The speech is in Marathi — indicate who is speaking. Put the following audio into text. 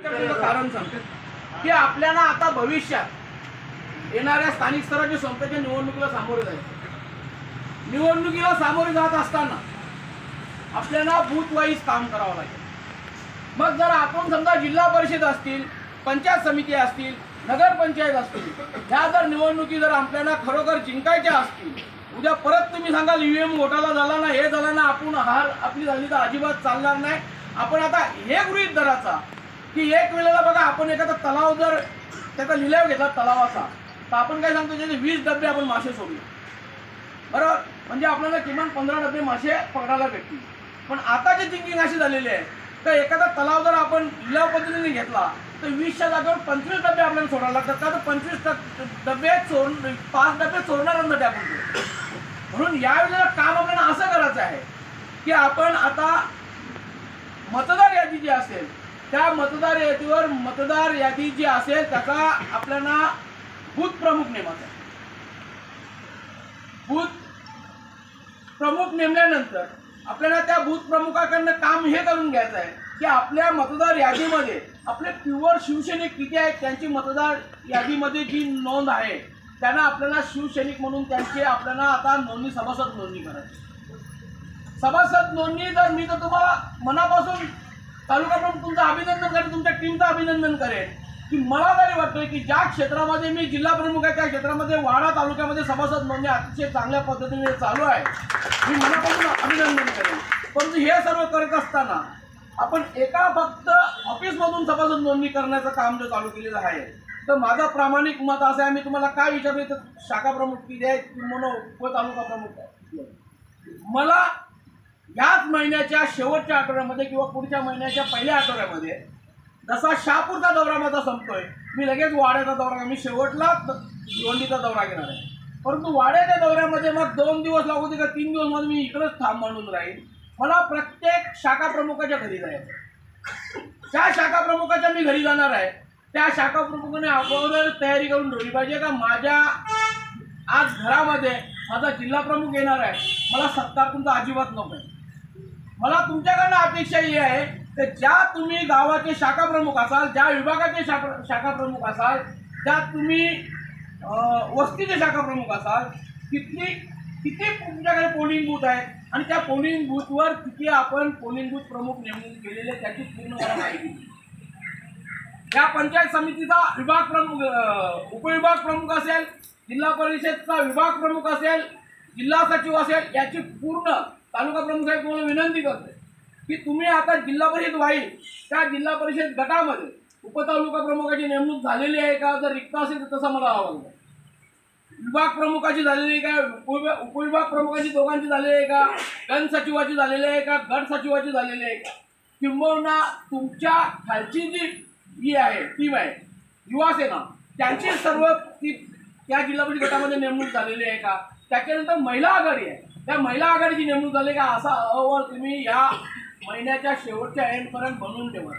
Speaker 1: कारण सांगतो की आपल्याला आता भविष्यात येणाऱ्या स्थानिक स्तराच्या संस्थेच्या निवडणुकीला सामोरे जायचं। निवडणुकीला सामोरे जात असताना आपल्याला बूथ वाईज काम करावं लागेल। मग जर आपण समजा जिल्हा परिषद असतील, पंचायत समिती असतील, नगरपंचायत असतील, ह्या जर निवडणुकी जर आपल्याला खरोखर जिंकायच्या असतील, उद्या परत तुम्ही सांगाल ईव्हीएम घोटाळा झाला ना, हे झालं ना, आपण हार आपली झाली तर अजिबात चालणार नाही। आपण आता हे गृहीत धरायचा की एक वेळेला बघा, आपण एखादा तलाव जर त्याचा लिलाव घेतला तलावाचा, तर आपण काय सांगतो त्याचे 20 डबे आपण मासे सोडले, बरोबर, म्हणजे आपल्याला किमान 15 डबे मासे पकडायला भेटतील। पण आताची थिंकिंग अशी झालेली आहे तर एखादा तलाव जर आपण लिलाव पद्धतीने घेतला तर 20च्या जागेवर 25 डबे आपल्याला सोडायला लागतात, का तर 25 डबे 5 डबे चोरणाऱ्यांसाठी आपण। म्हणून यावेळेला काम आपल्याला असं करायचं आहे की आपण आता मतदार यादी जी असेल त्या मतदार यादीवर मतदार यादी जी असेल त्याचा आपल्याला बूथ प्रमुख नेमायचा आहे। बूथ प्रमुख नेमल्यानंतर आपल्याला त्या बूथ प्रमुखाकडनं काम हे करून घ्यायचं आहे की आपल्या मतदार यादीमध्ये आपले प्युअर शिवसैनिक किती आहेत, त्यांची मतदार यादीमध्ये जी नोंद आहे त्यांना आपल्याला शिवसैनिक म्हणून त्यांची आपल्याला आता नोंदणी, सभासद नोंदणी करायची। सभासद नोंदणी जर मी तर तुम्हाला मनापासून तालुका प्रमुख तुमचं अभिनंदन करेन, तुमच्या टीमचं अभिनंदन करेन की मला तरी वाटतं की ज्या क्षेत्रामध्ये मी जिल्हा प्रमुख आहे त्या क्षेत्रामध्ये वाडा तालुक्यामध्ये सभासद नोंदणी अतिशय चांगल्या पद्धतीने चालू आहे, मी मनापासून अभिनंदन करेन। परंतु हे सर्व करत असताना आपण एका फक्त ऑफिसमधून सभासद नोंदणी करण्याचं काम जो चालू केलेलं आहे, तर माझं प्रामाणिक मत असं आहे, मी तुम्हाला काय विचारलं तर शाखा प्रमुख किती आहे किंवा उपतालुका प्रमुख आहे, मला याच महिन्याच्या शेवटच्या आठवड्यामध्ये किंवा पुढच्या महिन्याच्या पहिल्या आठवड्यामध्ये जसा शहापूरचा दौरा माझा संपतोय, मी लगेच वाड्याचा दौरा, मी शेवटला गोंडीचा दौरा घेणार आहे। परंतु वाड्याच्या दौऱ्यामध्ये मग 2 दिवस लागू दे का 3 दिवस मध्ये मी इकडेच थांब मांडून राहील। मला प्रत्येक शाखा प्रमुखाच्या घरी जायचं। ज्या शाखा प्रमुखाच्या मी घरी जाणार आहे त्या शाखा प्रमुखाने अगोदर तयारी करून ठेवली पाहिजे का माझ्या आज घरामध्ये माझा जिल्हा प्रमुख येणार आहे, मला सत्कार तुमचा अजिबात नको आहे। मला तुमच्याकडनं अपेक्षा ही आहे की ज्या तुम्ही गावाचे शाखा प्रमुख असाल, ज्या विभागाचे शाखा प्रमुख असाल, ज्या तुम्ही वस्तीचे शाखा प्रमुख असाल, किती तुमच्याकडे पोलिंग बूथ आहेत आणि त्या पोलिंग बूथवर किती आपण पोलिंग बूथ प्रमुख नेमून केलेले त्याची पूर्ण मला माहिती। या पंचायत समितीचा विभाग प्रमुख, उपविभाग प्रमुख असेल, जिल्हा परिषदचा विभाग प्रमुख असेल, जिल्हा सचिव असेल, याची पूर्ण तालुका प्रमुख साहेब तुम्हाला विनंती करते की तुम्ही आता जिल्हा परिषद व्हाईल त्या जिल्हा परिषद गटामध्ये उपतालुका प्रमुखाची नेमणूक झालेली आहे का, जर रिक्त असेल तर तसं मला हवं। विभाग प्रमुखाची झालेली आहे का, उपविभाग प्रमुखाची दोघांची झालेली आहे का, गण सचिवाची झालेली आहे का, गट सचिवाची झालेली आहे का, किंबहुना तुमच्या खालची जी ही आहे टीम आहे युवासेना त्यांची सर्व त्या जिल्हा परिषद गटामध्ये नेमणूक झालेली आहे का, त्याच्यानंतर महिला आघाडी आहे त्या महिला आघाडीची नेमणूक झाली का, असा अहवाल तुम्ही या महिन्याच्या शेवटच्या एंडपर्यंत बनवून ठेवा।